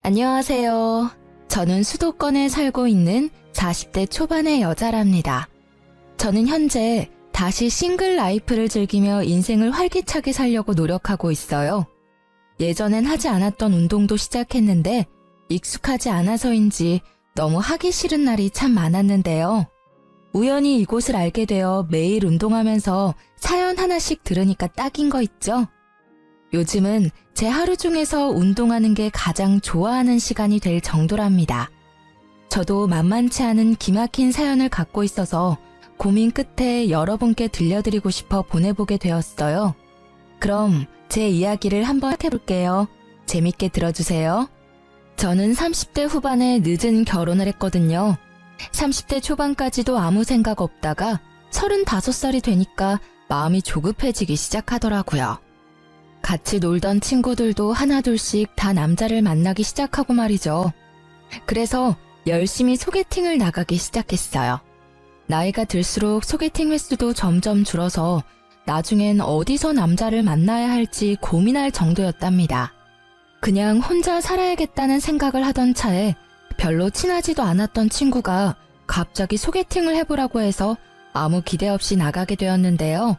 안녕하세요. 저는 수도권에 살고 있는 40대 초반의 여자랍니다. 저는 현재 다시 싱글 라이프를 즐기며 인생을 활기차게 살려고 노력하고 있어요. 예전엔 하지 않았던 운동도 시작했는데 익숙하지 않아서인지 너무 하기 싫은 날이 참 많았는데요. 우연히 이곳을 알게 되어 매일 운동하면서 사연 하나씩 들으니까 딱인 거 있죠? 요즘은 제 하루 중에서 운동하는 게 가장 좋아하는 시간이 될 정도랍니다. 저도 만만치 않은 기막힌 사연을 갖고 있어서 고민 끝에 여러분께 들려드리고 싶어 보내보게 되었어요. 그럼 제 이야기를 한번 해볼게요. 재밌게 들어주세요. 저는 30대 후반에 늦은 결혼을 했거든요. 30대 초반까지도 아무 생각 없다가 35살이 되니까 마음이 조급해지기 시작하더라고요. 같이 놀던 친구들도 하나둘씩 다 남자를 만나기 시작하고 말이죠. 그래서 열심히 소개팅을 나가기 시작했어요. 나이가 들수록 소개팅 횟수도 점점 줄어서 나중엔 어디서 남자를 만나야 할지 고민할 정도였답니다. 그냥 혼자 살아야겠다는 생각을 하던 차에 별로 친하지도 않았던 친구가 갑자기 소개팅을 해보라고 해서 아무 기대 없이 나가게 되었는데요.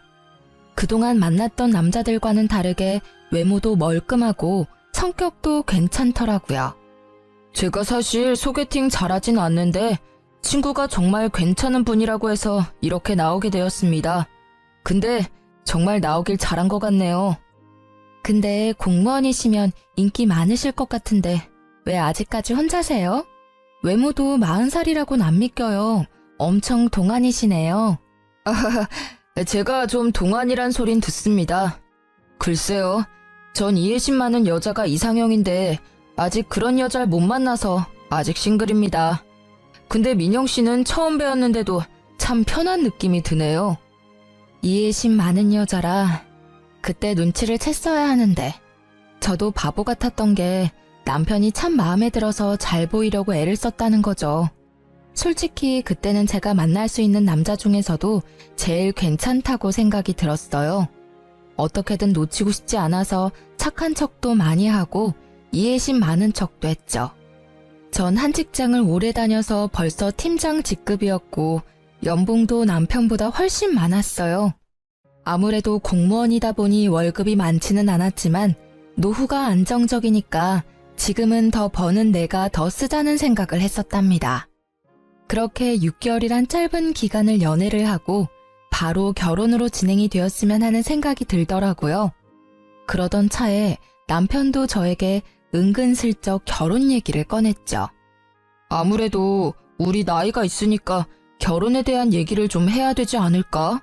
그동안 만났던 남자들과는 다르게 외모도 멀끔하고 성격도 괜찮더라고요. 제가 사실 소개팅 잘하진 않는데 친구가 정말 괜찮은 분이라고 해서 이렇게 나오게 되었습니다. 근데 정말 나오길 잘한 것 같네요. 근데 공무원이시면 인기 많으실 것 같은데 왜 아직까지 혼자세요? 외모도 40살이라고는 안 믿겨요. 엄청 동안이시네요. 제가 좀 동안이란 소린 듣습니다. 글쎄요, 전 이해심 많은 여자가 이상형인데 아직 그런 여자를 못 만나서 아직 싱글입니다. 근데 민영 씨는 처음 뵈었는데도 참 편한 느낌이 드네요. 이해심 많은 여자라 그때 눈치를 챘어야 하는데 저도 바보 같았던 게 남편이 참 마음에 들어서 잘 보이려고 애를 썼다는 거죠. 솔직히 그때는 제가 만날 수 있는 남자 중에서도 제일 괜찮다고 생각이 들었어요. 어떻게든 놓치고 싶지 않아서 착한 척도 많이 하고 이해심 많은 척도 했죠. 전 한 직장을 오래 다녀서 벌써 팀장 직급이었고 연봉도 남편보다 훨씬 많았어요. 아무래도 공무원이다 보니 월급이 많지는 않았지만 노후가 안정적이니까 지금은 더 버는 내가 더 쓰자는 생각을 했었답니다. 그렇게 6개월이란 짧은 기간을 연애를 하고 바로 결혼으로 진행이 되었으면 하는 생각이 들더라고요. 그러던 차에 남편도 저에게 은근슬쩍 결혼 얘기를 꺼냈죠. 아무래도 우리 나이가 있으니까 결혼에 대한 얘기를 좀 해야 되지 않을까?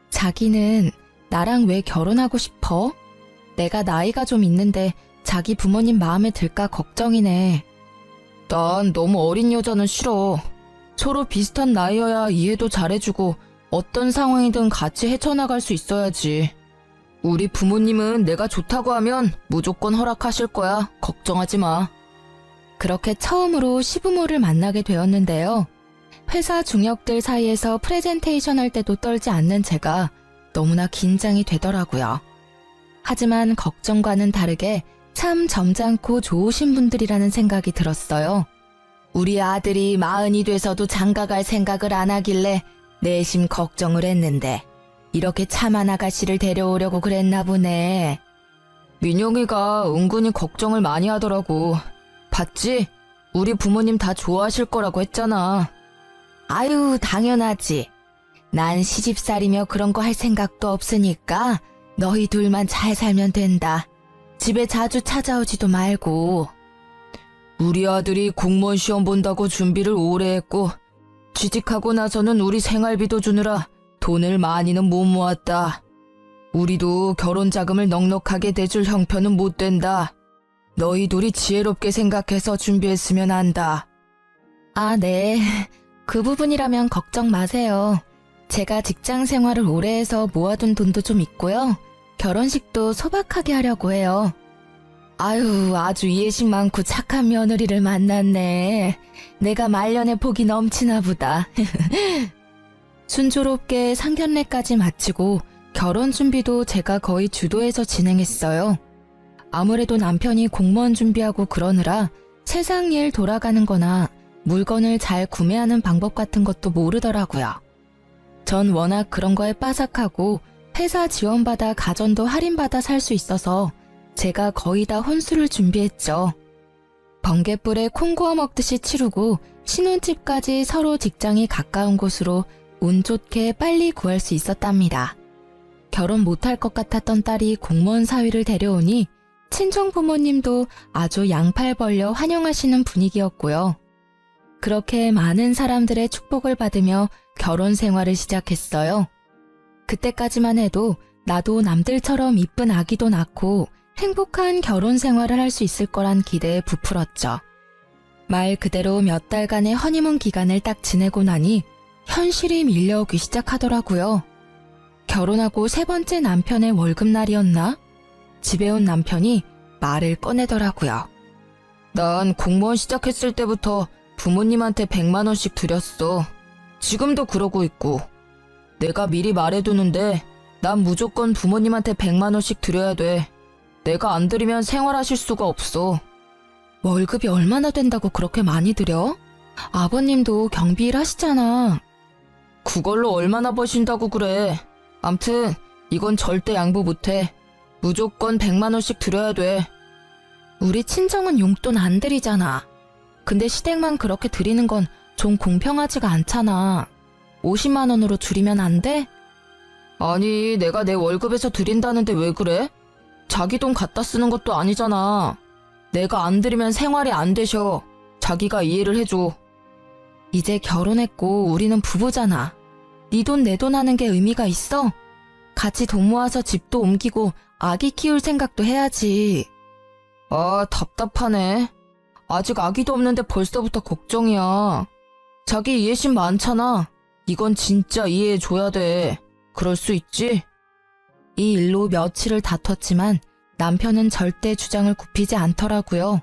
자기는 나랑 왜 결혼하고 싶어? 내가 나이가 좀 있는데 자기 부모님 마음에 들까 걱정이네. 난 너무 어린 여자는 싫어. 서로 비슷한 나이여야 이해도 잘해주고 어떤 상황이든 같이 헤쳐나갈 수 있어야지. 우리 부모님은 내가 좋다고 하면 무조건 허락하실 거야. 걱정하지 마. 그렇게 처음으로 시부모를 만나게 되었는데요. 회사 중역들 사이에서 프레젠테이션 할 때도 떨지 않는 제가 너무나 긴장이 되더라고요. 하지만 걱정과는 다르게 참 점잖고 좋으신 분들이라는 생각이 들었어요. 우리 아들이 40이 돼서도 장가갈 생각을 안 하길래 내심 걱정을 했는데 이렇게 참한 아가씨를 데려오려고 그랬나 보네. 민영이가 은근히 걱정을 많이 하더라고. 봤지? 우리 부모님 다 좋아하실 거라고 했잖아. 아유, 당연하지. 난 시집살이며 그런 거 할 생각도 없으니까 너희 둘만 잘 살면 된다. 집에 자주 찾아오지도 말고. 우리 아들이 공무원 시험 본다고 준비를 오래 했고 취직하고 나서는 우리 생활비도 주느라 돈을 많이는 못 모았다. 우리도 결혼 자금을 넉넉하게 대줄 형편은 못 된다. 너희 둘이 지혜롭게 생각해서 준비했으면 한다. 아, 네. 그 부분이라면 걱정 마세요. 제가 직장 생활을 오래 해서 모아둔 돈도 좀 있고요. 결혼식도 소박하게 하려고 해요. 아유, 아주 이해심 많고 착한 며느리를 만났네. 내가 말년에 복이 넘치나 보다. 순조롭게 상견례까지 마치고 결혼 준비도 제가 거의 주도해서 진행했어요. 아무래도 남편이 공무원 준비하고 그러느라 세상 일 돌아가는 거나 물건을 잘 구매하는 방법 같은 것도 모르더라고요. 전 워낙 그런 거에 빠삭하고 회사 지원받아 가전도 할인받아 살 수 있어서 제가 거의 다 혼수를 준비했죠. 번갯불에 콩 구워 먹듯이 치르고 신혼집까지 서로 직장이 가까운 곳으로 운 좋게 빨리 구할 수 있었답니다. 결혼 못할 것 같았던 딸이 공무원 사위를 데려오니 친정 부모님도 아주 양팔 벌려 환영하시는 분위기였고요. 그렇게 많은 사람들의 축복을 받으며 결혼 생활을 시작했어요. 그때까지만 해도 나도 남들처럼 이쁜 아기도 낳고 행복한 결혼 생활을 할 수 있을 거란 기대에 부풀었죠. 말 그대로 몇 달간의 허니문 기간을 딱 지내고 나니 현실이 밀려오기 시작하더라고요. 결혼하고 3번째 남편의 월급날이었나? 집에 온 남편이 말을 꺼내더라고요. 난 공무원 시작했을 때부터 부모님한테 100만 원씩 드렸어. 지금도 그러고 있고. 내가 미리 말해두는데 난 무조건 부모님한테 100만 원씩 드려야 돼. 내가 안 드리면 생활하실 수가 없어. 월급이 얼마나 된다고 그렇게 많이 드려? 아버님도 경비 일 하시잖아. 그걸로 얼마나 버신다고 그래. 암튼 이건 절대 양보 못해. 무조건 100만 원씩 드려야 돼. 우리 친정은 용돈 안 드리잖아. 근데 시댁만 그렇게 드리는 건 좀 공평하지가 않잖아. 50만 원으로 줄이면 안 돼? 아니, 내가 내 월급에서 드린다는데 왜 그래? 자기 돈 갖다 쓰는 것도 아니잖아. 내가 안 드리면 생활이 안 되셔. 자기가 이해를 해줘. 이제 결혼했고 우리는 부부잖아. 네 돈 내 돈 하는 게 의미가 있어? 같이 돈 모아서 집도 옮기고 아기 키울 생각도 해야지. 아, 답답하네. 아직 아기도 없는데 벌써부터 걱정이야. 자기 이해심 많잖아. 이건 진짜 이해해줘야 돼. 그럴 수 있지? 이 일로 며칠을 다퉜지만 남편은 절대 주장을 굽히지 않더라고요.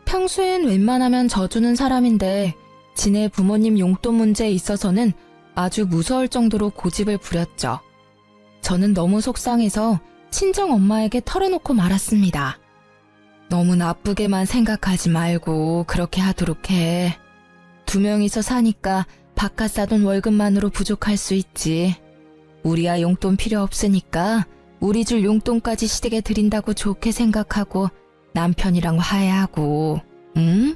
평소엔 웬만하면 져주는 사람인데 지네 부모님 용돈 문제에 있어서는 아주 무서울 정도로 고집을 부렸죠. 저는 너무 속상해서 친정 엄마에게 털어놓고 말았습니다. 너무 나쁘게만 생각하지 말고 그렇게 하도록 해. 2명이서 사니까 바깥 사돈 월급만으로 부족할 수 있지. 우리야 용돈 필요 없으니까 우리 줄 용돈까지 시댁에 드린다고 좋게 생각하고 남편이랑 화해하고, 응?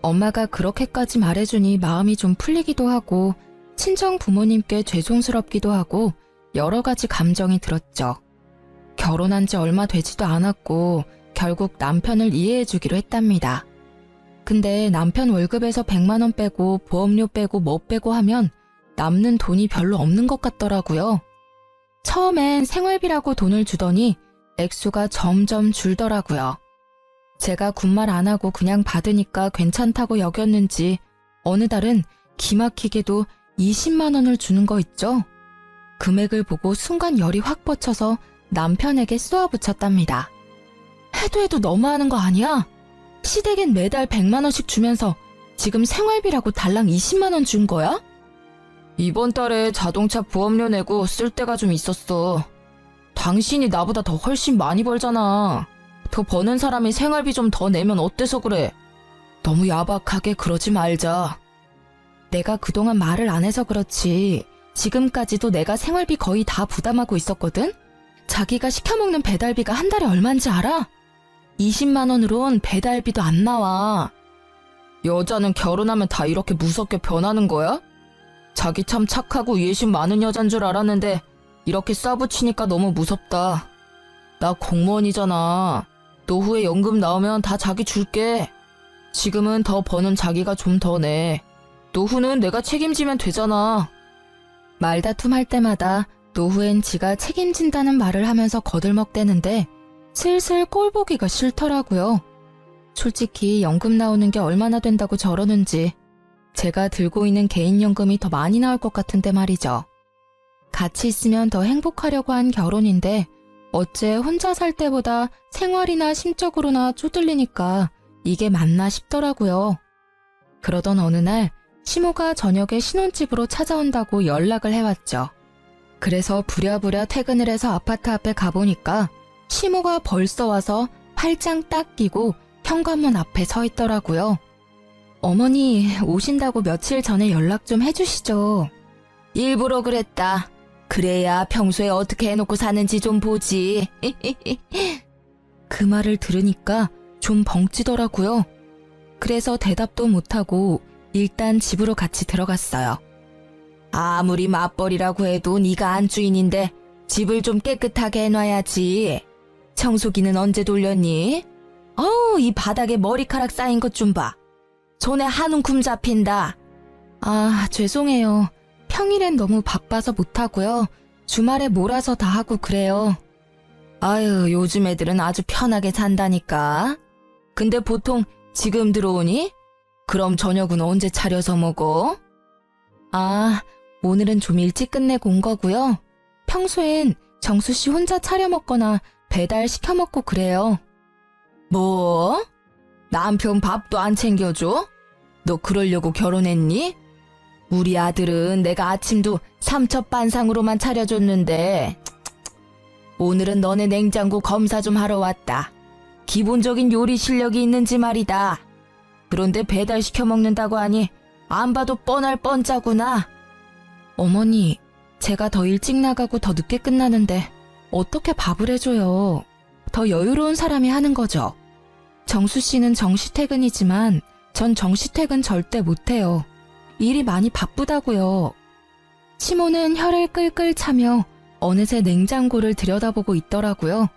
엄마가 그렇게까지 말해주니 마음이 좀 풀리기도 하고 친정 부모님께 죄송스럽기도 하고 여러 가지 감정이 들었죠. 결혼한 지 얼마 되지도 않았고 결국 남편을 이해해주기로 했답니다. 근데 남편 월급에서 100만 원 빼고 보험료 빼고 뭐 빼고 하면 남는 돈이 별로 없는 것 같더라고요. 처음엔 생활비라고 돈을 주더니 액수가 점점 줄더라고요. 제가 군말 안 하고 그냥 받으니까 괜찮다고 여겼는지 어느 달은 기막히게도 20만 원을 주는 거 있죠? 금액을 보고 순간 열이 확 뻗쳐서 남편에게 쏘아붙였답니다. 해도 너무하는 거 아니야? 시댁엔 매달 100만 원씩 주면서 지금 생활비라고 달랑 20만 원 준 거야? 이번 달에 자동차 보험료 내고 쓸 때가 좀 있었어. 당신이 나보다 더 훨씬 많이 벌잖아. 더 버는 사람이 생활비 좀 더 내면 어때서 그래? 너무 야박하게 그러지 말자. 내가 그동안 말을 안 해서 그렇지 지금까지도 내가 생활비 거의 다 부담하고 있었거든? 자기가 시켜먹는 배달비가 한 달에 얼만지 알아? 20만 원으론 배달비도 안 나와. 여자는 결혼하면 다 이렇게 무섭게 변하는 거야? 자기 참 착하고 이해심 많은 여잔 줄 알았는데 이렇게 싸붙이니까 너무 무섭다. 나 공무원이잖아. 노후에 연금 나오면 다 자기 줄게. 지금은 더 버는 자기가 좀 더 내. 노후는 내가 책임지면 되잖아. 말다툼할 때마다 노후엔 지가 책임진다는 말을 하면서 거들먹대는데 슬슬 꼴 보기가 싫더라고요. 솔직히 연금 나오는 게 얼마나 된다고 저러는지 제가 들고 있는 개인연금이 더 많이 나올 것 같은데 말이죠. 같이 있으면 더 행복하려고 한 결혼인데 어째 혼자 살 때보다 생활이나 심적으로나 쪼들리니까 이게 맞나 싶더라고요. 그러던 어느 날 시모가 저녁에 신혼집으로 찾아온다고 연락을 해왔죠. 그래서 부랴부랴 퇴근을 해서 아파트 앞에 가보니까 시모가 벌써 와서 팔짱 딱 끼고 현관문 앞에 서 있더라고요. 어머니 오신다고 며칠 전에 연락 좀 해주시죠. 일부러 그랬다. 그래야 평소에 어떻게 해놓고 사는지 좀 보지. 그 말을 들으니까 좀 벙찌더라고요. 그래서 대답도 못하고 일단 집으로 같이 들어갔어요. 아무리 맞벌이라고 해도 네가 안주인인데 집을 좀 깨끗하게 해놔야지. 청소기는 언제 돌렸니? 이 바닥에 머리카락 쌓인 것 좀 봐. 손에 한 움큼 잡힌다. 아, 죄송해요. 평일엔 너무 바빠서 못하고요. 주말에 몰아서 다 하고 그래요. 아유, 요즘 애들은 아주 편하게 산다니까. 근데 보통 지금 들어오니? 그럼 저녁은 언제 차려서 먹어? 아, 오늘은 좀 일찍 끝내고 온 거고요. 평소엔 정수 씨 혼자 차려 먹거나 배달 시켜 먹고 그래요. 뭐? 남편 밥도 안 챙겨줘? 너 그러려고 결혼했니? 우리 아들은 내가 아침도 삼첩반상으로만 차려줬는데 오늘은 너네 냉장고 검사 좀 하러 왔다. 기본적인 요리 실력이 있는지 말이다. 그런데 배달 시켜 먹는다고 하니 안 봐도 뻔할 뻔짜구나. 어머니, 제가 더 일찍 나가고 더 늦게 끝나는데 어떻게 밥을 해줘요. 더 여유로운 사람이 하는 거죠. 정수 씨는 정시퇴근이지만 전 정시퇴근 절대 못해요. 일이 많이 바쁘다고요. 시모는 혀를 끌끌 차며 어느새 냉장고를 들여다보고 있더라고요.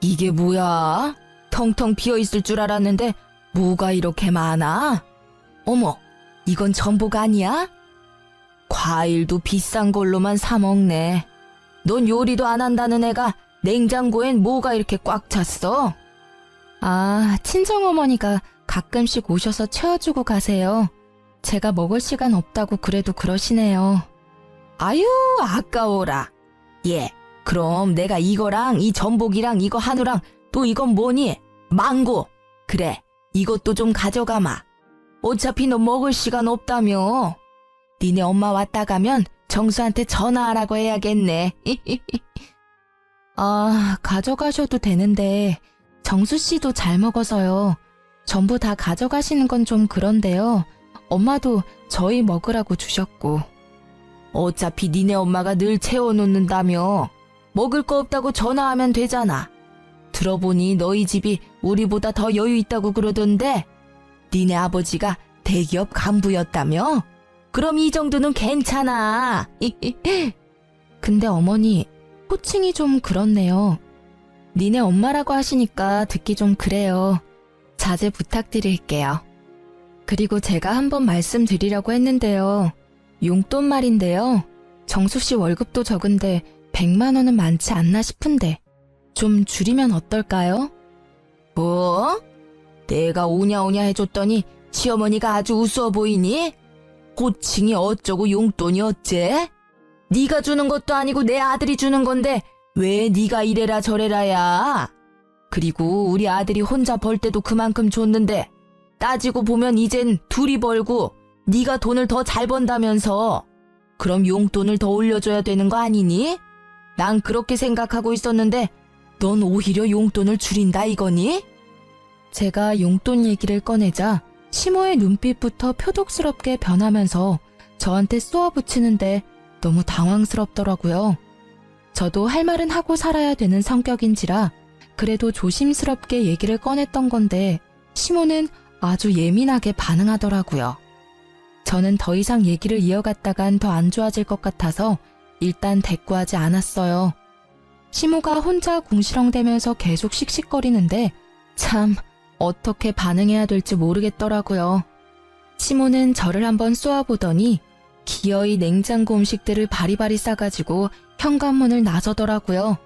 이게 뭐야? 텅텅 비어있을 줄 알았는데 뭐가 이렇게 많아? 어머, 이건 전복 아니야? 과일도 비싼 걸로만 사 먹네. 넌 요리도 안 한다는 애가 냉장고엔 뭐가 이렇게 꽉 찼어? 아, 친정어머니가 가끔씩 오셔서 채워주고 가세요. 제가 먹을 시간 없다고 그래도 그러시네요. 아유, 아까워라. 예, 그럼 내가 이거랑 이 전복이랑 이거 한우랑 또 이건 뭐니? 망고. 그래, 이것도 좀 가져가마. 어차피 너 먹을 시간 없다며. 니네 엄마 왔다 가면 정수한테 전화하라고 해야겠네. 아, 가져가셔도 되는데 정수 씨도 잘 먹어서요. 전부 다 가져가시는 건 좀 그런데요. 엄마도 저희 먹으라고 주셨고. 어차피 니네 엄마가 늘 채워놓는다며. 먹을 거 없다고 전화하면 되잖아. 들어보니 너희 집이 우리보다 더 여유 있다고 그러던데 니네 아버지가 대기업 간부였다며? 그럼 이 정도는 괜찮아. 근데 어머니, 호칭이 좀 그렇네요. 니네 엄마라고 하시니까 듣기 좀 그래요. 자제 부탁드릴게요. 그리고 제가 한번 말씀드리려고 했는데요. 용돈 말인데요. 정수 씨 월급도 적은데 100만 원은 많지 않나 싶은데 좀 줄이면 어떨까요? 뭐? 내가 오냐오냐 해줬더니 시어머니가 아주 우스워 보이니? 호칭이 어쩌고 용돈이 어째? 네가 주는 것도 아니고 내 아들이 주는 건데 왜 네가 이래라 저래라야? 그리고 우리 아들이 혼자 벌 때도 그만큼 줬는데 따지고 보면 이젠 둘이 벌고 네가 돈을 더 잘 번다면서. 그럼 용돈을 더 올려줘야 되는 거 아니니? 난 그렇게 생각하고 있었는데 넌 오히려 용돈을 줄인다 이거니? 제가 용돈 얘기를 꺼내자 시모의 눈빛부터 표독스럽게 변하면서 저한테 쏘아붙이는데 너무 당황스럽더라고요. 저도 할 말은 하고 살아야 되는 성격인지라 그래도 조심스럽게 얘기를 꺼냈던 건데 시모는 아주 예민하게 반응하더라고요. 저는 더 이상 얘기를 이어갔다간 더 안 좋아질 것 같아서 일단 대꾸하지 않았어요. 시모가 혼자 궁시렁대면서 계속 씩씩거리는데 참 어떻게 반응해야 될지 모르겠더라고요. 시모는 저를 한번 쏘아보더니 기어이 냉장고 음식들을 바리바리 싸가지고 현관문을 나서더라고요.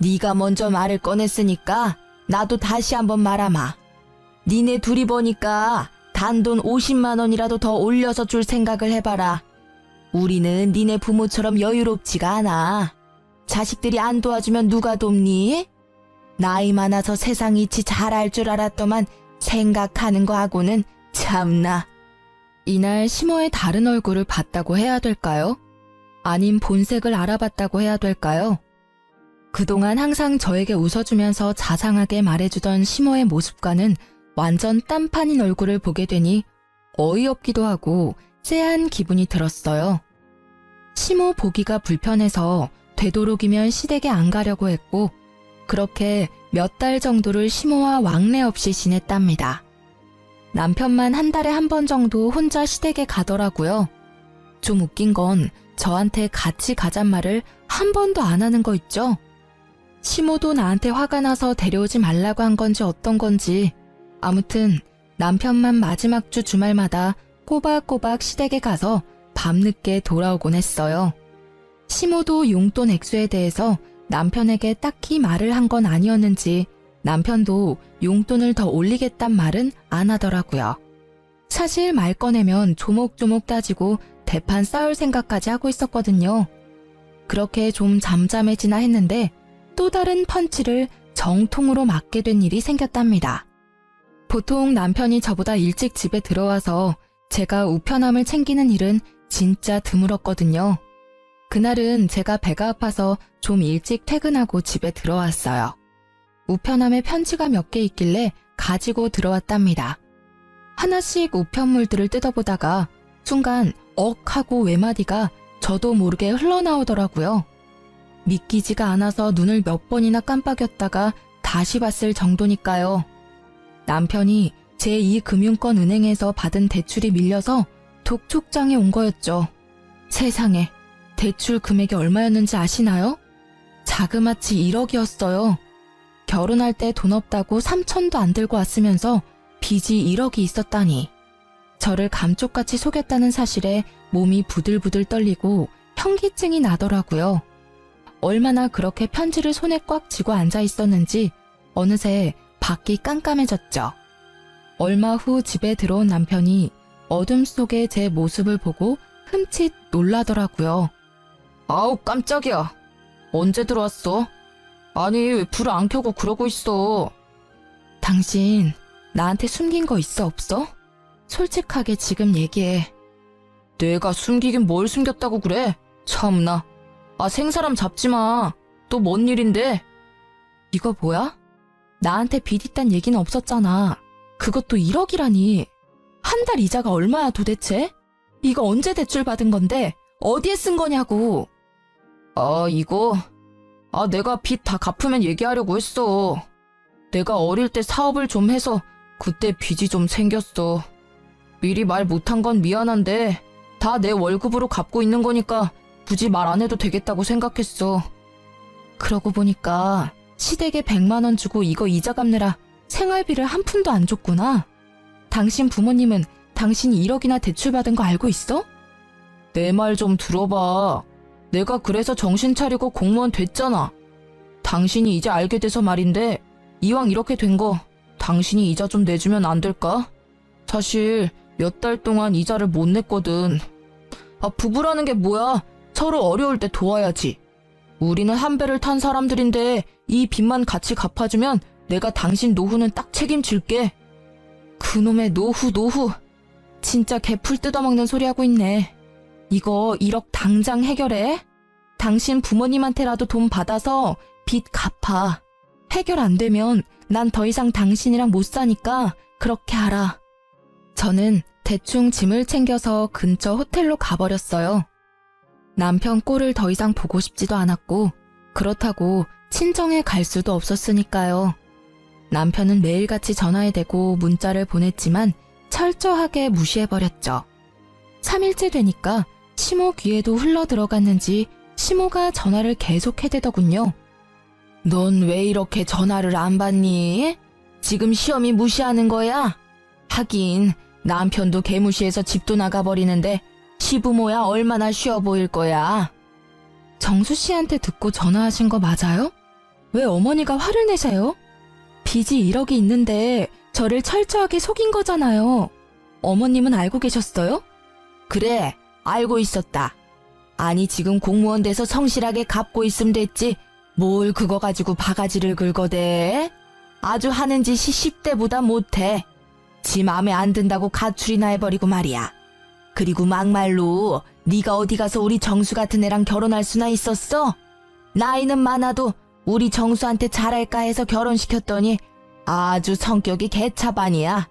네가 먼저 말을 꺼냈으니까 나도 다시 한번 말하마. 니네 둘이 보니까 단돈 50만 원이라도 더 올려서 줄 생각을 해봐라. 우리는 니네 부모처럼 여유롭지가 않아. 자식들이 안 도와주면 누가 돕니? 나이 많아서 세상 이치 잘 알 줄 알았더만 생각하는 거 하고는 참나. 이날 시모의 다른 얼굴을 봤다고 해야 될까요? 아님 본색을 알아봤다고 해야 될까요? 그동안 항상 저에게 웃어주면서 자상하게 말해주던 시모의 모습과는 완전 딴판인 얼굴을 보게 되니 어이없기도 하고 쎄한 기분이 들었어요. 시모 보기가 불편해서 되도록이면 시댁에 안 가려고 했고 그렇게 몇 달 정도를 시모와 왕래 없이 지냈답니다. 남편만 한 달에 한 번 정도 혼자 시댁에 가더라고요. 좀 웃긴 건 저한테 같이 가잔 말을 한 번도 안 하는 거 있죠? 시모도 나한테 화가 나서 데려오지 말라고 한 건지 어떤 건지 아무튼 남편만 마지막 주 주말마다 꼬박꼬박 시댁에 가서 밤늦게 돌아오곤 했어요. 시모도 용돈 액수에 대해서 남편에게 딱히 말을 한 건 아니었는지 남편도 용돈을 더 올리겠단 말은 안 하더라고요. 사실 말 꺼내면 조목조목 따지고 대판 싸울 생각까지 하고 있었거든요. 그렇게 좀 잠잠해지나 했는데 또 다른 펀치를 정통으로 맞게 된 일이 생겼답니다. 보통 남편이 저보다 일찍 집에 들어와서 제가 우편함을 챙기는 일은 진짜 드물었거든요. 그날은 제가 배가 아파서 좀 일찍 퇴근하고 집에 들어왔어요. 우편함에 편지가 몇 개 있길래 가지고 들어왔답니다. 하나씩 우편물들을 뜯어보다가 순간 억 하고 외마디가 저도 모르게 흘러나오더라고요. 믿기지가 않아서 눈을 몇 번이나 깜빡였다가 다시 봤을 정도니까요. 남편이 제 이 금융권 은행에서 받은 대출이 밀려서 독촉장에 온 거였죠. 세상에, 대출 금액이 얼마였는지 아시나요? 자그마치 1억이었어요. 결혼할 때 돈 없다고 3천도 안 들고 왔으면서 빚이 1억이 있었다니. 저를 감쪽같이 속였다는 사실에 몸이 부들부들 떨리고 현기증이 나더라고요. 얼마나 그렇게 편지를 손에 꽉 쥐고 앉아 있었는지 어느새 밖이 깜깜해졌죠. 얼마 후 집에 들어온 남편이 어둠 속의 제 모습을 보고 흠칫 놀라더라고요. 아우 깜짝이야. 언제 들어왔어? 아니 왜 불을 안 켜고 그러고 있어? 당신 나한테 숨긴 거 있어 없어? 솔직하게 지금 얘기해. 내가 숨기긴 뭘 숨겼다고 그래? 참나. 아 생사람 잡지 마. 또 뭔 일인데? 이거 뭐야? 나한테 빚 있단 얘기는 없었잖아. 그것도 1억이라니. 한 달 이자가 얼마야 도대체? 이거 언제 대출 받은 건데 어디에 쓴 거냐고. 이거 내가 빚 다 갚으면 얘기하려고 했어. 내가 어릴 때 사업을 좀 해서 그때 빚이 좀 생겼어. 미리 말 못한 건 미안한데 다 내 월급으로 갚고 있는 거니까 굳이 말 안 해도 되겠다고 생각했어. 그러고 보니까 시댁에 100만 원 주고 이거 이자 갚느라 생활비를 한 푼도 안 줬구나. 당신 부모님은 당신이 1억이나 대출받은 거 알고 있어? 내 말 좀 들어봐. 내가 그래서 정신 차리고 공무원 됐잖아. 당신이 이제 알게 돼서 말인데 이왕 이렇게 된 거 당신이 이자 좀 내주면 안 될까? 사실 몇 달 동안 이자를 못 냈거든. 부부라는 게 뭐야? 서로 어려울 때 도와야지. 우리는 한 배를 탄 사람들인데 이 빚만 같이 갚아주면 내가 당신 노후는 딱 책임질게. 그놈의 노후. 진짜 개풀 뜯어먹는 소리 하고 있네. 이거 1억 당장 해결해. 당신 부모님한테라도 돈 받아서 빚 갚아. 해결 안 되면 난 더 이상 당신이랑 못 사니까 그렇게 하라. 저는 대충 짐을 챙겨서 근처 호텔로 가버렸어요. 남편 꼴을 더 이상 보고 싶지도 않았고 그렇다고 친정에 갈 수도 없었으니까요. 남편은 매일같이 전화에 대고 문자를 보냈지만 철저하게 무시해버렸죠. 3일째 되니까 시모 귀에도 흘러 들어갔는지 시모가 전화를 계속 해대더군요. 넌 왜 이렇게 전화를 안 받니? 지금 시험이 무시하는 거야? 하긴 남편도 개무시해서 집도 나가버리는데 시부모야 얼마나 쉬워 보일 거야. 정수 씨한테 듣고 전화하신 거 맞아요? 왜 어머니가 화를 내세요? 빚이 1억이 있는데 저를 철저하게 속인 거잖아요. 어머님은 알고 계셨어요? 그래, 알고 있었다. 아니 지금 공무원 돼서 성실하게 갚고 있으면 됐지. 뭘 그거 가지고 바가지를 긁어대? 아주 하는 짓이 10대보다 못해. 지 맘에 안 든다고 가출이나 해버리고 말이야. 그리고 막말로 네가 어디 가서 우리 정수 같은 애랑 결혼할 수나 있었어? 나이는 많아도 우리 정수한테 잘할까 해서 결혼시켰더니 아주 성격이 개차반이야.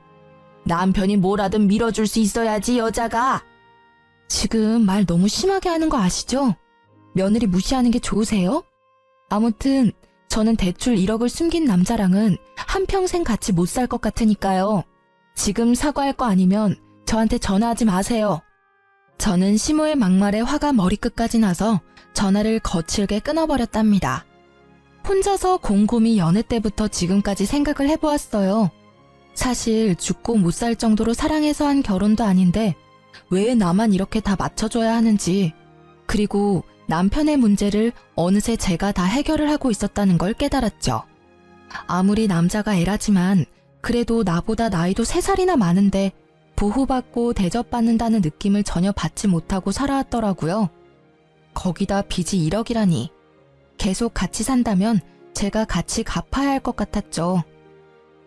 남편이 뭐라든 밀어줄 수 있어야지 여자가. 지금 말 너무 심하게 하는 거 아시죠? 며느리 무시하는 게 좋으세요? 아무튼 저는 대출 1억을 숨긴 남자랑은 한평생 같이 못 살 것 같으니까요. 지금 사과할 거 아니면 저한테 전화하지 마세요. 저는 시모의 막말에 화가 머리끝까지 나서 전화를 거칠게 끊어버렸답니다. 혼자서 곰곰이 연애 때부터 지금까지 생각을 해보았어요. 사실 죽고 못 살 정도로 사랑해서 한 결혼도 아닌데 왜 나만 이렇게 다 맞춰줘야 하는지, 그리고 남편의 문제를 어느새 제가 다 해결을 하고 있었다는 걸 깨달았죠. 아무리 남자가 애라지만 그래도 나보다 나이도 3살이나 많은데 보호받고 대접받는다는 느낌을 전혀 받지 못하고 살아왔더라고요. 거기다 빚이 1억이라니. 계속 같이 산다면 제가 같이 갚아야 할 것 같았죠.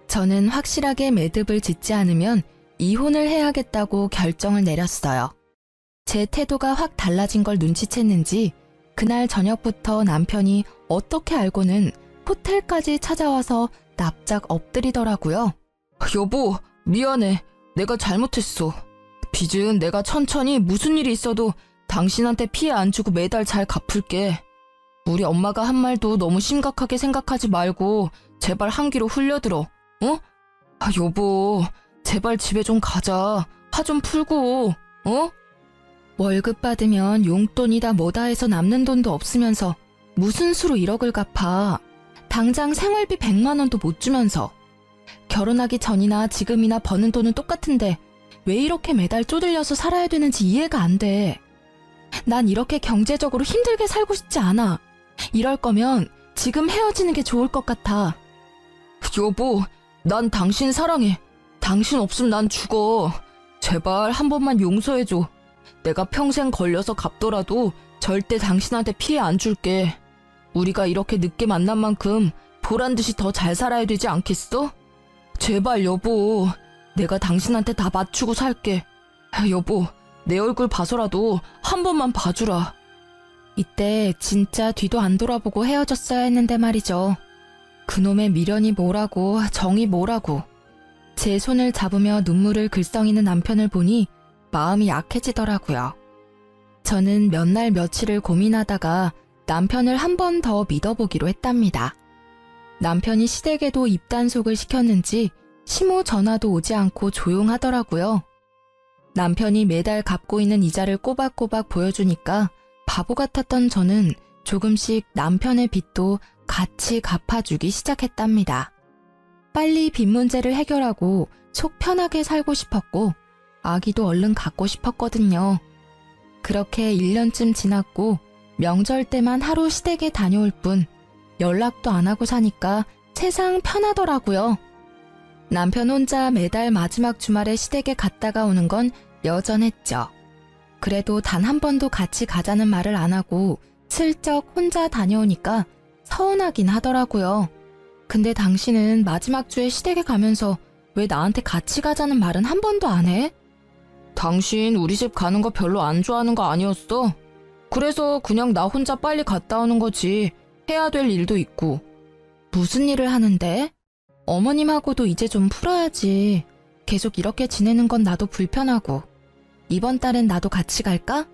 저는 확실하게 매듭을 짓지 않으면 이혼을 해야겠다고 결정을 내렸어요. 제 태도가 확 달라진 걸 눈치챘는지 그날 저녁부터 남편이 어떻게 알고는 호텔까지 찾아와서 납작 엎드리더라고요. 여보, 미안해. 내가 잘못했어. 빚은 내가 천천히 무슨 일이 있어도 당신한테 피해 안 주고 매달 잘 갚을게. 우리 엄마가 한 말도 너무 심각하게 생각하지 말고 제발 한 귀로 흘려들어. 어? 여보, 제발 집에 좀 가자. 화 좀 풀고, 어? 월급 받으면 용돈이다 뭐다 해서 남는 돈도 없으면서 무슨 수로 1억을 갚아. 당장 생활비 100만 원도 못 주면서. 결혼하기 전이나 지금이나 버는 돈은 똑같은데 왜 이렇게 매달 쪼들려서 살아야 되는지 이해가 안 돼. 난 이렇게 경제적으로 힘들게 살고 싶지 않아. 이럴 거면 지금 헤어지는 게 좋을 것 같아. 여보, 난 당신 사랑해. 당신 없으면 난 죽어. 제발 한 번만 용서해줘. 내가 평생 걸려서 갚더라도 절대 당신한테 피해 안 줄게. 우리가 이렇게 늦게 만난 만큼 보란듯이 더 잘 살아야 되지 않겠어? 제발 여보, 내가 당신한테 다 맞추고 살게. 여보, 내 얼굴 봐서라도 한 번만 봐주라. 이때 진짜 뒤도 안 돌아보고 헤어졌어야 했는데 말이죠. 그놈의 미련이 뭐라고 정이 뭐라고. 제 손을 잡으며 눈물을 글썽이는 남편을 보니 마음이 약해지더라고요. 저는 몇 날 며칠을 고민하다가 남편을 한 번 더 믿어보기로 했답니다. 남편이 시댁에도 입단속을 시켰는지 시모 전화도 오지 않고 조용하더라고요. 남편이 매달 갚고 있는 이자를 꼬박꼬박 보여주니까 바보 같았던 저는 조금씩 남편의 빚도 같이 갚아주기 시작했답니다. 빨리 빚 문제를 해결하고 속 편하게 살고 싶었고 아기도 얼른 갖고 싶었거든요. 그렇게 1년쯤 지났고 명절 때만 하루 시댁에 다녀올 뿐 연락도 안 하고 사니까 세상 편하더라고요. 남편 혼자 매달 마지막 주말에 시댁에 갔다가 오는 건 여전했죠. 그래도 단 한 번도 같이 가자는 말을 안 하고 슬쩍 혼자 다녀오니까 서운하긴 하더라고요. 근데 당신은 마지막 주에 시댁에 가면서 왜 나한테 같이 가자는 말은 한 번도 안 해? 당신 우리 집 가는 거 별로 안 좋아하는 거 아니었어? 그래서 그냥 나 혼자 빨리 갔다 오는 거지. 해야 될 일도 있고. 무슨 일을 하는데? 어머님하고도 이제 좀 풀어야지. 계속 이렇게 지내는 건 나도 불편하고. 이번 달엔 나도 같이 갈까?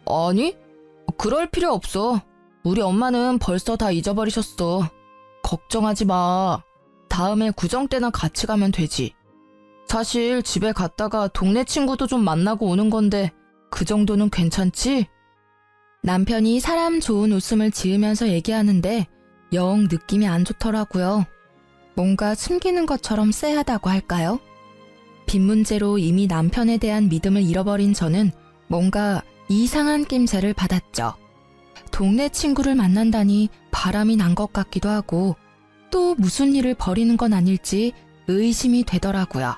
아니, 그럴 필요 없어. 우리 엄마는 벌써 다 잊어버리셨어. 걱정하지 마. 다음에 구정 때나 같이 가면 되지. 사실 집에 갔다가 동네 친구도 좀 만나고 오는 건데 그 정도는 괜찮지? 남편이 사람 좋은 웃음을 지으면서 얘기하는데 영 느낌이 안 좋더라고요. 뭔가 숨기는 것처럼 쎄하다고 할까요? 빚 문제로 이미 남편에 대한 믿음을 잃어버린 저는 뭔가 이상한 낌새를 받았죠. 동네 친구를 만난다니 바람이 난 것 같기도 하고 또 무슨 일을 벌이는 건 아닐지 의심이 되더라고요.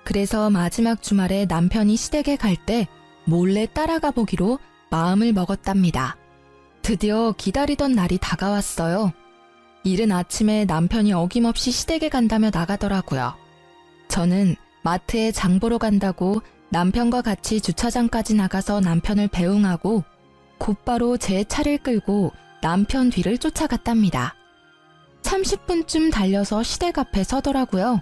그래서 마지막 주말에 남편이 시댁에 갈 때 몰래 따라가 보기로 마음을 먹었답니다. 드디어 기다리던 날이 다가왔어요. 이른 아침에 남편이 어김없이 시댁에 간다며 나가더라고요. 저는 마트에 장 보러 간다고 남편과 같이 주차장까지 나가서 남편을 배웅하고 곧바로 제 차를 끌고 남편 뒤를 쫓아갔답니다. 30분쯤 달려서 시댁 앞에 서더라고요.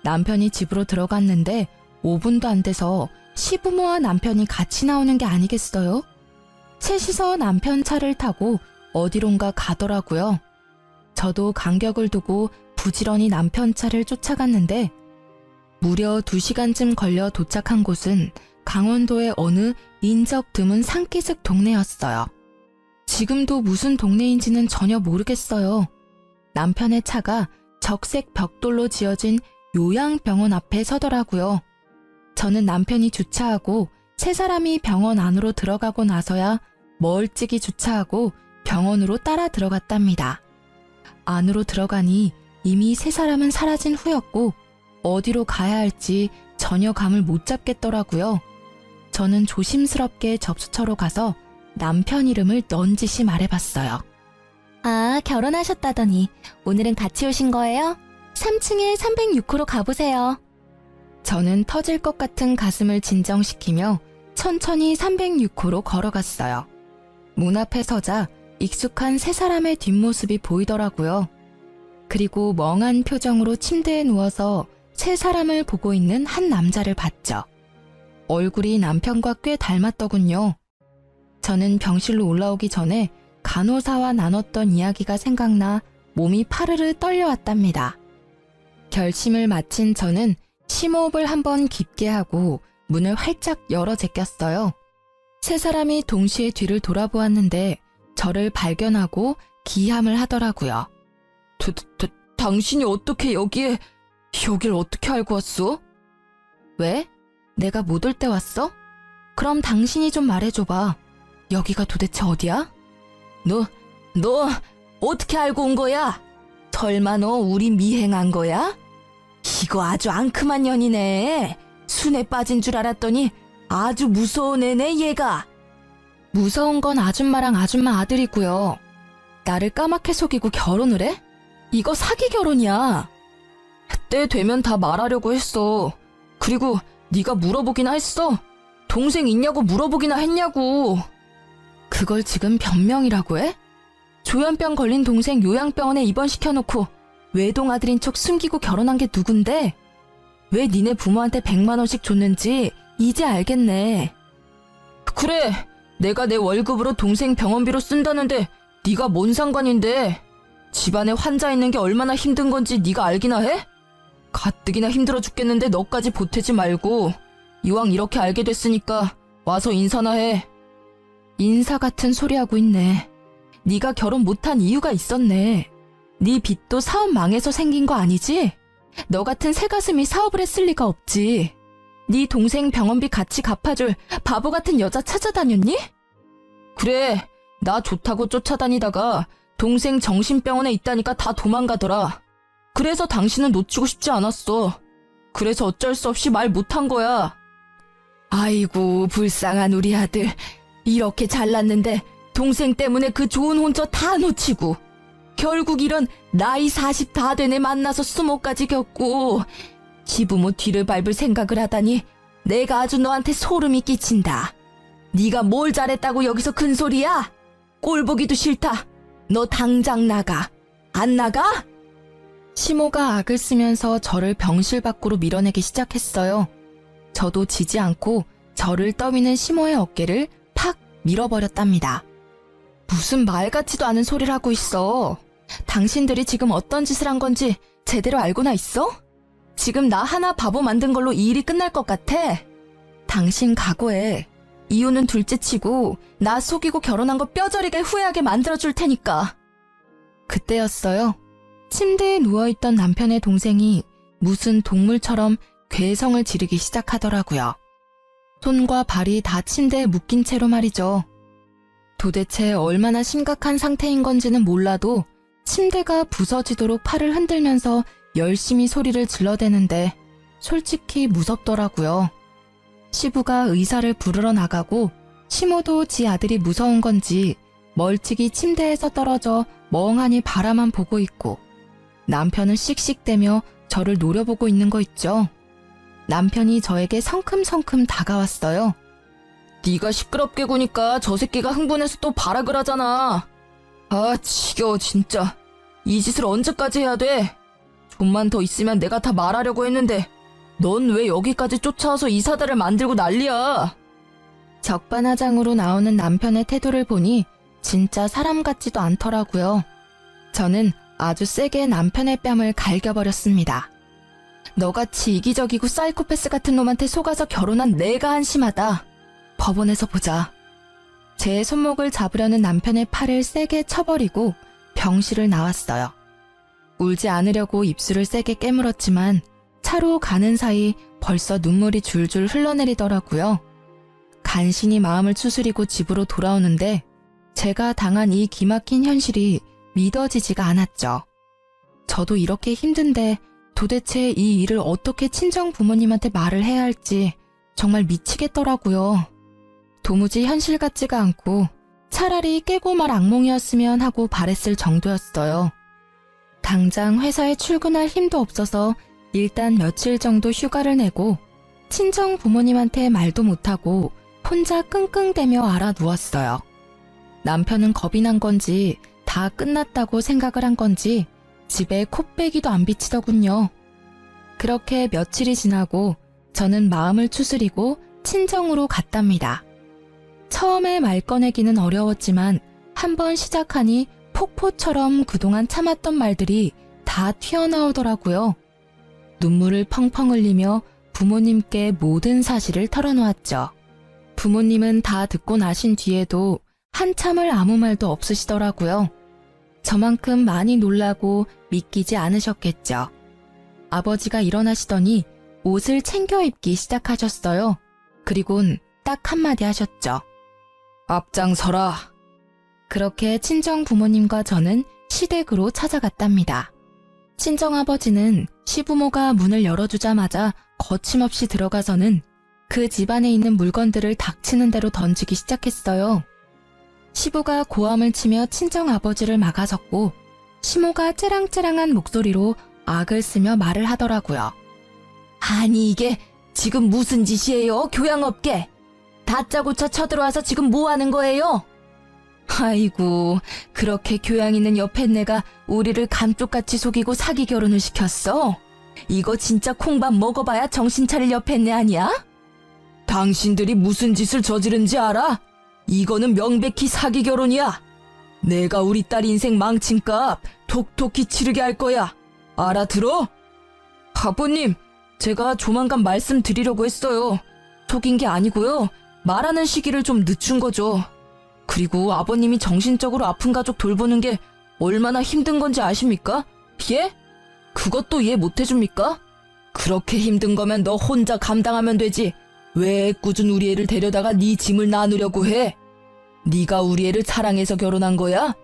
남편이 집으로 들어갔는데 5분도 안 돼서 시부모와 남편이 같이 나오는 게 아니겠어요? 셋이서 남편 차를 타고 어디론가 가더라고요. 저도 간격을 두고 부지런히 남편 차를 쫓아갔는데 무려 2시간쯤 걸려 도착한 곳은 강원도의 어느 인적 드문 산기슭 동네였어요. 지금도 무슨 동네인지는 전혀 모르겠어요. 남편의 차가 적색 벽돌로 지어진 요양병원 앞에 서더라고요. 저는 남편이 주차하고 세 사람이 병원 안으로 들어가고 나서야 멀찍이 주차하고 병원으로 따라 들어갔답니다. 안으로 들어가니 이미 세 사람은 사라진 후였고 어디로 가야 할지 전혀 감을 못 잡겠더라고요. 저는 조심스럽게 접수처로 가서 남편 이름을 넌지시 말해봤어요. 아, 결혼하셨다더니 오늘은 같이 오신 거예요? 3층에 306호로 가보세요. 저는 터질 것 같은 가슴을 진정시키며 천천히 306호로 걸어갔어요. 문 앞에 서자 익숙한 세 사람의 뒷모습이 보이더라고요. 그리고 멍한 표정으로 침대에 누워서 세 사람을 보고 있는 한 남자를 봤죠. 얼굴이 남편과 꽤 닮았더군요. 저는 병실로 올라오기 전에 간호사와 나눴던 이야기가 생각나 몸이 파르르 떨려왔답니다. 결심을 마친 저는 심호흡을 한번 깊게 하고 문을 활짝 열어 제꼈어요. 세 사람이 동시에 뒤를 돌아보았는데 저를 발견하고 기함을 하더라고요. 당신이 어떻게 여길 어떻게 알고 왔어? 왜? 내가 못 올 때 왔어? 그럼 당신이 좀 말해줘봐. 여기가 도대체 어디야? 너 어떻게 알고 온 거야? 설마 너 우리 미행한 거야? 이거 아주 앙큼한 년이네. 순에 빠진 줄 알았더니 아주 무서운 애네 얘가. 무서운 건 아줌마랑 아줌마 아들이고요. 나를 까맣게 속이고 결혼을 해? 이거 사기 결혼이야. 때 되면 다 말하려고 했어. 그리고 네가 물어보기나 했어. 동생 있냐고 물어보기나 했냐고. 그걸 지금 변명이라고 해? 조현병 걸린 동생 요양병원에 입원시켜놓고 외동아들인 척 숨기고 결혼한 게 누군데? 왜 니네 부모한테 100만 원씩 줬는지 이제 알겠네. 그래, 내가 내 월급으로 동생 병원비로 쓴다는데 네가 뭔 상관인데? 집안에 환자 있는 게 얼마나 힘든 건지 네가 알기나 해? 가뜩이나 힘들어 죽겠는데 너까지 보태지 말고 이왕 이렇게 알게 됐으니까 와서 인사나 해. 인사 같은 소리 하고 있네. 네가 결혼 못한 이유가 있었네. 네 빚도 사업 망해서 생긴 거 아니지? 너 같은 새가슴이 사업을 했을 리가 없지. 네 동생 병원비 같이 갚아줄 바보 같은 여자 찾아다녔니? 그래, 나 좋다고 쫓아다니다가 동생 정신병원에 있다니까 다 도망가더라. 그래서 당신은 놓치고 싶지 않았어. 그래서 어쩔 수 없이 말 못한 거야. 아이고, 불쌍한 우리 아들. 이렇게 잘났는데 동생 때문에 그 좋은 혼처 다 놓치고 결국 이런 나이 40 다 된 애 만나서 수모까지 겪고 시부모 뒤를 밟을 생각을 하다니 내가 아주 너한테 소름이 끼친다. 네가 뭘 잘했다고 여기서 큰 소리야? 꼴 보기도 싫다. 너 당장 나가. 안 나가? 시모가 악을 쓰면서 저를 병실 밖으로 밀어내기 시작했어요. 저도 지지 않고 저를 떠미는 시모의 어깨를 팍 밀어버렸답니다. 무슨 말 같지도 않은 소리를 하고 있어. 당신들이 지금 어떤 짓을 한 건지 제대로 알고나 있어? 지금 나 하나 바보 만든 걸로 이 일이 끝날 것 같아? 당신 각오해. 이유는 둘째치고 나 속이고 결혼한 거 뼈저리게 후회하게 만들어줄 테니까. 그때였어요. 침대에 누워있던 남편의 동생이 무슨 동물처럼 괴성을 지르기 시작하더라고요. 손과 발이 다 침대에 묶인 채로 말이죠. 도대체 얼마나 심각한 상태인 건지는 몰라도 침대가 부서지도록 팔을 흔들면서 열심히 소리를 질러대는데 솔직히 무섭더라고요. 시부가 의사를 부르러 나가고 시모도 지 아들이 무서운 건지 멀찍이 침대에서 떨어져 멍하니 바라만 보고 있고 남편은 씩씩대며 저를 노려보고 있는 거 있죠. 남편이 저에게 성큼성큼 다가왔어요. 네가 시끄럽게 구니까 저 새끼가 흥분해서 또 발악을 하잖아. 아, 지겨워 진짜. 이 짓을 언제까지 해야 돼? 좀만 더 있으면 내가 다 말하려고 했는데 넌 왜 여기까지 쫓아와서 이 사달을 만들고 난리야? 적반하장으로 나오는 남편의 태도를 보니 진짜 사람 같지도 않더라고요. 저는 아주 세게 남편의 뺨을 갈겨버렸습니다. 너같이 이기적이고 사이코패스 같은 놈한테 속아서 결혼한 내가 한심하다. 법원에서 보자. 제 손목을 잡으려는 남편의 팔을 세게 쳐버리고 병실을 나왔어요. 울지 않으려고 입술을 세게 깨물었지만 차로 가는 사이 벌써 눈물이 줄줄 흘러내리더라고요. 간신히 마음을 추스리고 집으로 돌아오는데 제가 당한 이 기막힌 현실이 믿어지지가 않았죠. 저도 이렇게 힘든데 도대체 이 일을 어떻게 친정 부모님한테 말을 해야 할지 정말 미치겠더라고요. 도무지 현실 같지가 않고 차라리 깨고 말 악몽이었으면 하고 바랬을 정도였어요. 당장 회사에 출근할 힘도 없어서 일단 며칠 정도 휴가를 내고 친정 부모님한테 말도 못하고 혼자 끙끙대며 알아 누웠어요. 남편은 겁이 난 건지 다 끝났다고 생각을 한 건지 집에 콧배기도 안 비치더군요. 그렇게 며칠이 지나고 저는 마음을 추스리고 친정으로 갔답니다. 처음에 말 꺼내기는 어려웠지만 한번 시작하니 폭포처럼 그동안 참았던 말들이 다 튀어나오더라고요. 눈물을 펑펑 흘리며 부모님께 모든 사실을 털어놓았죠. 부모님은 다 듣고 나신 뒤에도 한참을 아무 말도 없으시더라고요. 저만큼 많이 놀라고 믿기지 않으셨겠죠. 아버지가 일어나시더니 옷을 챙겨 입기 시작하셨어요. 그리곤 딱 한마디 하셨죠. 앞장서라. 그렇게 친정 부모님과 저는 시댁으로 찾아갔답니다. 친정아버지는 시부모가 문을 열어주자마자 거침없이 들어가서는 그 집안에 있는 물건들을 닥치는 대로 던지기 시작했어요. 시부가 고함을 치며 친정아버지를 막아섰고 시모가 째랑째랑한 목소리로 악을 쓰며 말을 하더라고요. 아니 이게 지금 무슨 짓이에요? 교양 없게. 다짜고짜 쳐들어와서 지금 뭐 하는 거예요? 아이고, 그렇게 교양 있는 옆에 내가 우리를 감쪽같이 속이고 사기 결혼을 시켰어? 이거 진짜 콩밥 먹어봐야 정신 차릴 옆에 내 아니야? 당신들이 무슨 짓을 저지른지 알아? 이거는 명백히 사기 결혼이야. 내가 우리 딸 인생 망친 값 톡톡히 치르게 할 거야. 알아들어? 아버님, 제가 조만간 말씀드리려고 했어요. 속인 게 아니고요. 말하는 시기를 좀 늦춘 거죠. 그리고 아버님이 정신적으로 아픈 가족 돌보는 게 얼마나 힘든 건지 아십니까? 예? 그것도 이해 못 해줍니까? 그렇게 힘든 거면 너 혼자 감당하면 되지. 왜 애꿎은 우리 애를 데려다가 네 짐을 나누려고 해? 네가 우리 애를 사랑해서 결혼한 거야?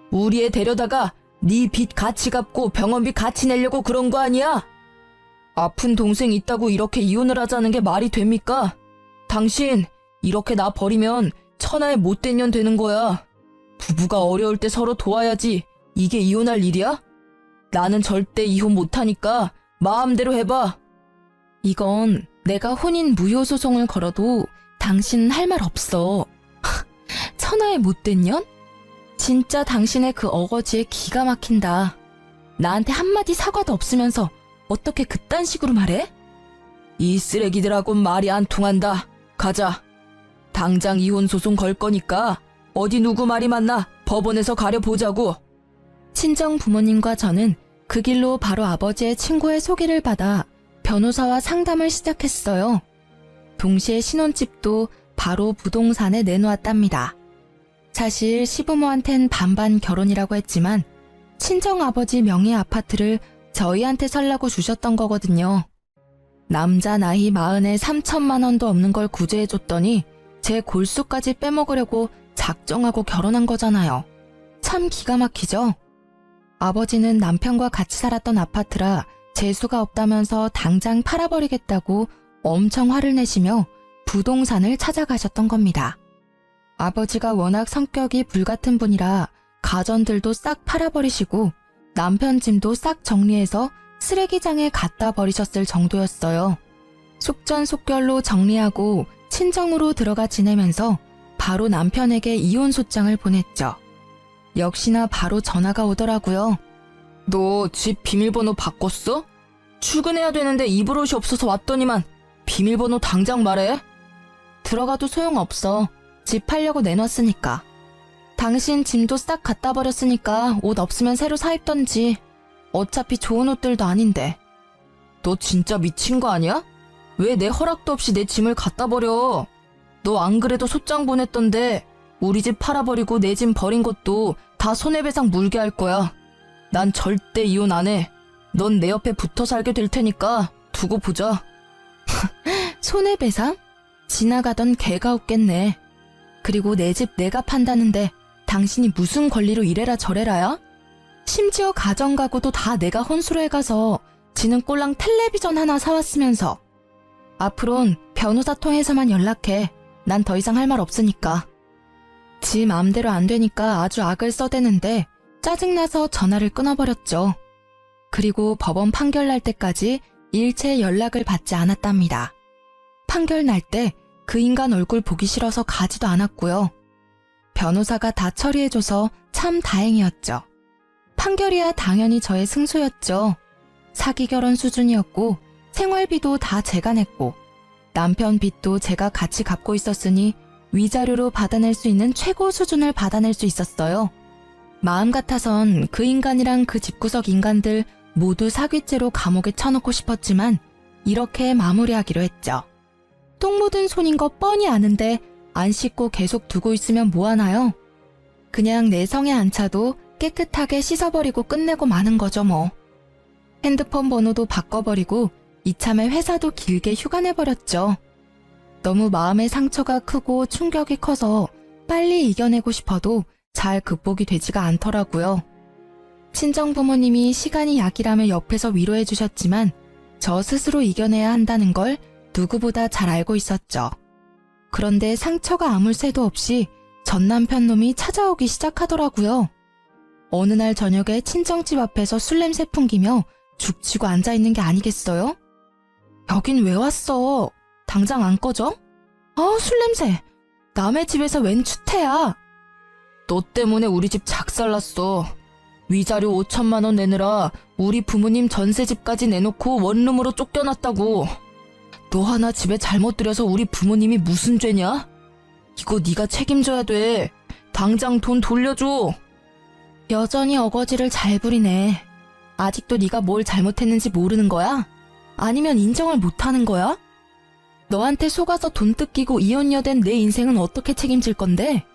우리 애 데려다가 네 빚 같이 갚고 병원비 같이 내려고 그런 거 아니야? 아픈 동생 있다고 이렇게 이혼을 하자는 게 말이 됩니까? 당신 이렇게 나 버리면 천하의 못된 년 되는 거야. 부부가 어려울 때 서로 도와야지 이게 이혼할 일이야? 나는 절대 이혼 못하니까 마음대로 해봐. 이건 내가 혼인 무효 소송을 걸어도 당신은 할 말 없어. 천하의 못된 년? 진짜 당신의 그 어거지에 기가 막힌다. 나한테 한마디 사과도 없으면서 어떻게 그딴 식으로 말해? 이 쓰레기들하고는 말이 안 통한다. 가자. 당장 이혼 소송 걸 거니까 어디 누구 말이 맞나 법원에서 가려보자고. 친정 부모님과 저는 그 길로 바로 아버지의 친구의 소개를 받아 변호사와 상담을 시작했어요. 동시에 신혼집도 바로 부동산에 내놓았답니다. 사실 시부모한텐 반반 결혼이라고 했지만 친정아버지 명의 아파트를 저희한테 살라고 주셨던 거거든요. 남자 나이 40에 3천만 원도 없는 걸 구제해줬더니 제 골수까지 빼먹으려고 작정하고 결혼한 거잖아요. 참 기가 막히죠? 아버지는 남편과 같이 살았던 아파트라 재수가 없다면서 당장 팔아버리겠다고 엄청 화를 내시며 부동산을 찾아가셨던 겁니다. 아버지가 워낙 성격이 불같은 분이라 가전들도 싹 팔아버리시고 남편 짐도 싹 정리해서 쓰레기장에 갖다 버리셨을 정도였어요. 속전속결로 정리하고 친정으로 들어가 지내면서 바로 남편에게 이혼 소장을 보냈죠. 역시나 바로 전화가 오더라고요. 너 집 비밀번호 바꿨어? 출근해야 되는데 입을 옷이 없어서 왔더니만 비밀번호 당장 말해. 들어가도 소용없어. 집 팔려고 내놨으니까. 당신 짐도 싹 갖다 버렸으니까 옷 없으면 새로 사 입던지. 어차피 좋은 옷들도 아닌데. 너 진짜 미친 거 아니야? 왜 내 허락도 없이 내 짐을 갖다 버려? 너 안 그래도 소장 보냈던데 우리 집 팔아버리고 내 짐 버린 것도 다 손해배상 물게 할 거야. 난 절대 이혼 안 해. 넌 내 옆에 붙어 살게 될 테니까 두고 보자. 손해배상? 지나가던 개가 없겠네. 그리고 내 집 내가 판다는데 당신이 무슨 권리로 이래라 저래라야? 심지어 가정가구도 다 내가 혼수로 해가서 지는 꼴랑 텔레비전 하나 사왔으면서. 앞으론 변호사 통해서만 연락해. 난 더 이상 할 말 없으니까. 지 맘대로 안 되니까 아주 악을 써대는데 짜증나서 전화를 끊어버렸죠. 그리고 법원 판결 날 때까지 일체 연락을 받지 않았답니다. 판결 날 때 그 인간 얼굴 보기 싫어서 가지도 않았고요. 변호사가 다 처리해줘서 참 다행이었죠. 판결이야 당연히 저의 승소였죠. 사기 결혼 수준이었고 생활비도 다 제가 냈고 남편 빚도 제가 같이 갚고 있었으니 위자료로 받아낼 수 있는 최고 수준을 받아낼 수 있었어요. 마음 같아선 그 인간이랑 그 집구석 인간들 모두 사기죄로 감옥에 쳐넣고 싶었지만 이렇게 마무리하기로 했죠. 똥 묻은 손인 거 뻔히 아는데 안 씻고 계속 두고 있으면 뭐하나요? 그냥 내 성에 안 차도 깨끗하게 씻어버리고 끝내고 마는 거죠 뭐. 핸드폰 번호도 바꿔버리고 이참에 회사도 길게 휴가 내버렸죠. 너무 마음의 상처가 크고 충격이 커서 빨리 이겨내고 싶어도 잘 극복이 되지가 않더라고요. 친정 부모님이 시간이 약이라며 옆에서 위로해 주셨지만 저 스스로 이겨내야 한다는 걸 누구보다 잘 알고 있었죠. 그런데 상처가 아물 새도 없이 전 남편 놈이 찾아오기 시작하더라고요. 어느 날 저녁에 친정집 앞에서 술 냄새 풍기며 죽치고 앉아있는 게 아니겠어요? 여긴 왜 왔어? 당장 안 꺼져? 술 냄새. 남의 집에서 웬 추태야? 너 때문에 우리 집 작살났어. 위자료 5천만 원 내느라 우리 부모님 전세집까지 내놓고 원룸으로 쫓겨났다고. 너 하나 집에 잘못 들여서 우리 부모님이 무슨 죄냐? 이거 네가 책임져야 돼. 당장 돈 돌려줘. 여전히 어거지를 잘 부리네. 아직도 네가 뭘 잘못했는지 모르는 거야? 아니면 인정을 못하는 거야? 너한테 속아서 돈 뜯기고 이혼녀된 내 인생은 어떻게 책임질 건데?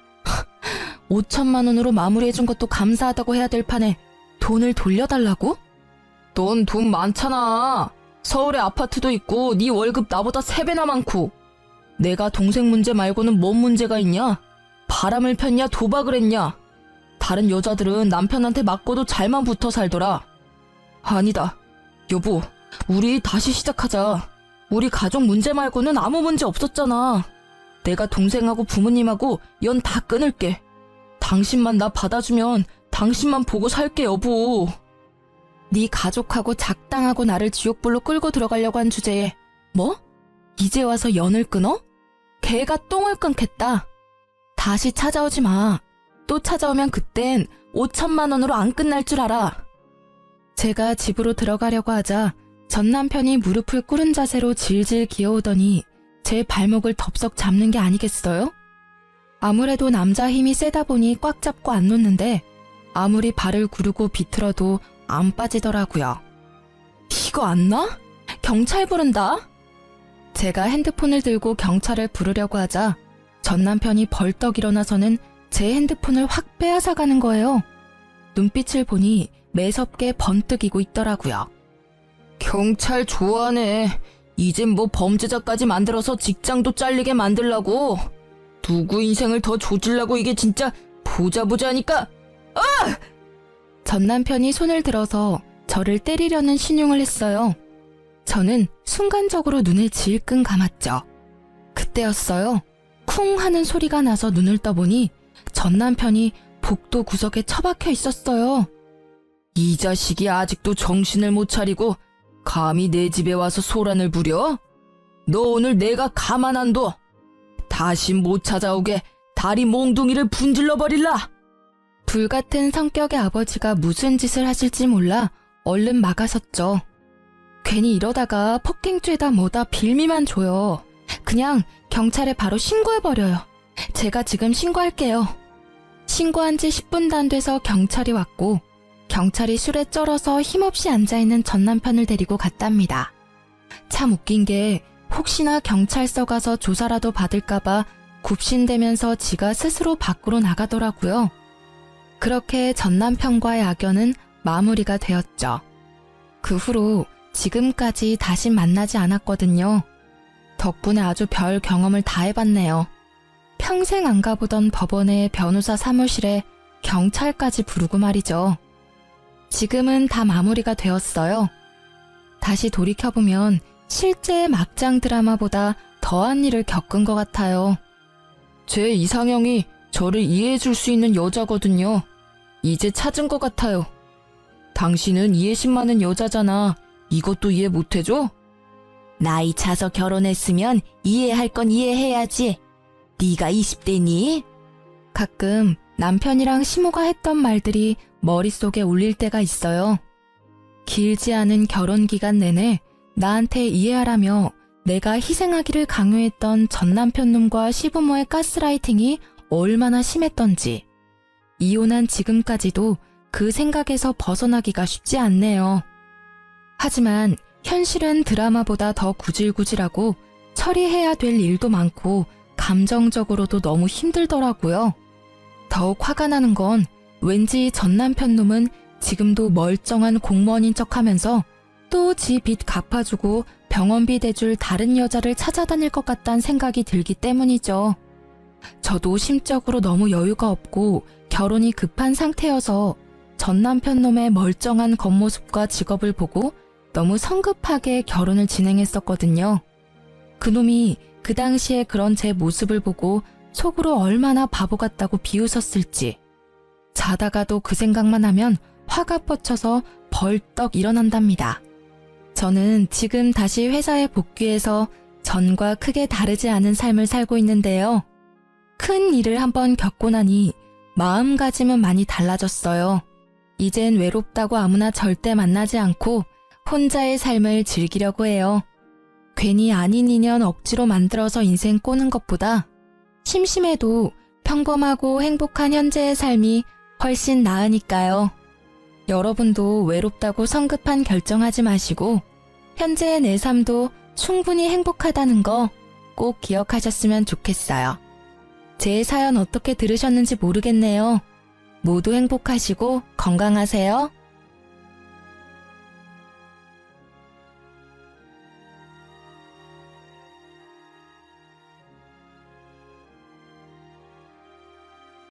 5천만 원으로 마무리해준 것도 감사하다고 해야 될 판에 돈을 돌려달라고? 넌 돈 많잖아. 서울에 아파트도 있고 네 월급 나보다 3배나 많고. 내가 동생 문제 말고는 뭔 문제가 있냐? 바람을 폈냐 도박을 했냐? 다른 여자들은 남편한테 맞고도 잘만 붙어 살더라. 아니다. 여보, 우리 다시 시작하자. 우리 가족 문제 말고는 아무 문제 없었잖아. 내가 동생하고 부모님하고 연 다 끊을게. 당신만 나 받아주면 당신만 보고 살게 여보. 네 가족하고 작당하고 나를 지옥불로 끌고 들어가려고 한 주제에 뭐? 이제 와서 연을 끊어? 개가 똥을 끊겠다. 다시 찾아오지 마. 또 찾아오면 그땐 5천만 원으로 안 끝날 줄 알아. 제가 집으로 들어가려고 하자 전 남편이 무릎을 꿇은 자세로 질질 기어오더니 제 발목을 덥석 잡는 게 아니겠어요? 아무래도 남자 힘이 세다 보니 꽉 잡고 안 놓는데 아무리 발을 구르고 비틀어도 안 빠지더라고요. 이거 안 나? 경찰 부른다? 제가 핸드폰을 들고 경찰을 부르려고 하자 전 남편이 벌떡 일어나서는 제 핸드폰을 확 빼앗아가는 거예요. 눈빛을 보니 매섭게 번뜩이고 있더라고요. 경찰 좋아하네. 이젠 뭐 범죄자까지 만들어서 직장도 잘리게 만들라고. 누구 인생을 더 조질라고 이게 진짜 보자 하니까. 전 남편이 손을 들어서 저를 때리려는 신용을 했어요. 저는 순간적으로 눈을 질끈 감았죠. 그때였어요. 쿵 하는 소리가 나서 눈을 떠보니 전 남편이 복도 구석에 처박혀 있었어요. 이 자식이 아직도 정신을 못 차리고 감히 내 집에 와서 소란을 부려? 너 오늘 내가 가만 안 둬. 다시 못 찾아오게 다리 몽둥이를 분질러 버릴라. 불같은 성격의 아버지가 무슨 짓을 하실지 몰라 얼른 막아섰죠. 괜히 이러다가 폭행죄다 뭐다 빌미만 줘요. 그냥 경찰에 바로 신고해버려요. 제가 지금 신고할게요. 신고한 지 10분도 안 돼서 경찰이 왔고 경찰이 술에 쩔어서 힘없이 앉아있는 전 남편을 데리고 갔답니다. 참 웃긴 게 혹시나 경찰서 가서 조사라도 받을까봐 굽신대면서 지가 스스로 밖으로 나가더라고요. 그렇게 전 남편과의 악연은 마무리가 되었죠. 그 후로 지금까지 다시 만나지 않았거든요. 덕분에 아주 별 경험을 다 해봤네요. 평생 안 가보던 법원의 변호사 사무실에 경찰까지 부르고 말이죠. 지금은 다 마무리가 되었어요. 다시 돌이켜보면 실제 막장 드라마보다 더한 일을 겪은 것 같아요. 제 이상형이 저를 이해해줄 수 있는 여자거든요. 이제 찾은 것 같아요. 당신은 이해심 많은 여자잖아. 이것도 이해 못해줘? 나이 차서 결혼했으면 이해할 건 이해해야지. 네가 20대니? 가끔 남편이랑 시모가 했던 말들이 머릿속에 울릴 때가 있어요. 길지 않은 결혼 기간 내내 나한테 이해하라며 내가 희생하기를 강요했던 전 남편놈과 시부모의 가스라이팅이 얼마나 심했던지. 이혼한 지금까지도 그 생각에서 벗어나기가 쉽지 않네요. 하지만 현실은 드라마보다 더 구질구질하고 처리해야 될 일도 많고 감정적으로도 너무 힘들더라고요. 더욱 화가 나는 건 왠지 전 남편 놈은 지금도 멀쩡한 공무원인 척하면서 또 지 빚 갚아주고 병원비 대줄 다른 여자를 찾아다닐 것 같다는 생각이 들기 때문이죠. 저도 심적으로 너무 여유가 없고 결혼이 급한 상태여서 전 남편 놈의 멀쩡한 겉모습과 직업을 보고 너무 성급하게 결혼을 진행했었거든요. 그놈이 그 당시에 그런 제 모습을 보고 속으로 얼마나 바보 같다고 비웃었을지. 자다가도 그 생각만 하면 화가 뻗쳐서 벌떡 일어난답니다. 저는 지금 다시 회사에 복귀해서 전과 크게 다르지 않은 삶을 살고 있는데요. 큰 일을 한번 겪고 나니 마음가짐은 많이 달라졌어요. 이젠 외롭다고 아무나 절대 만나지 않고 혼자의 삶을 즐기려고 해요. 괜히 아닌 인연 억지로 만들어서 인생 꼬는 것보다 심심해도 평범하고 행복한 현재의 삶이 훨씬 나으니까요. 여러분도 외롭다고 성급한 결정하지 마시고 현재의 내 삶도 충분히 행복하다는 거 꼭 기억하셨으면 좋겠어요. 제 사연 어떻게 들으셨는지 모르겠네요. 모두 행복하시고 건강하세요.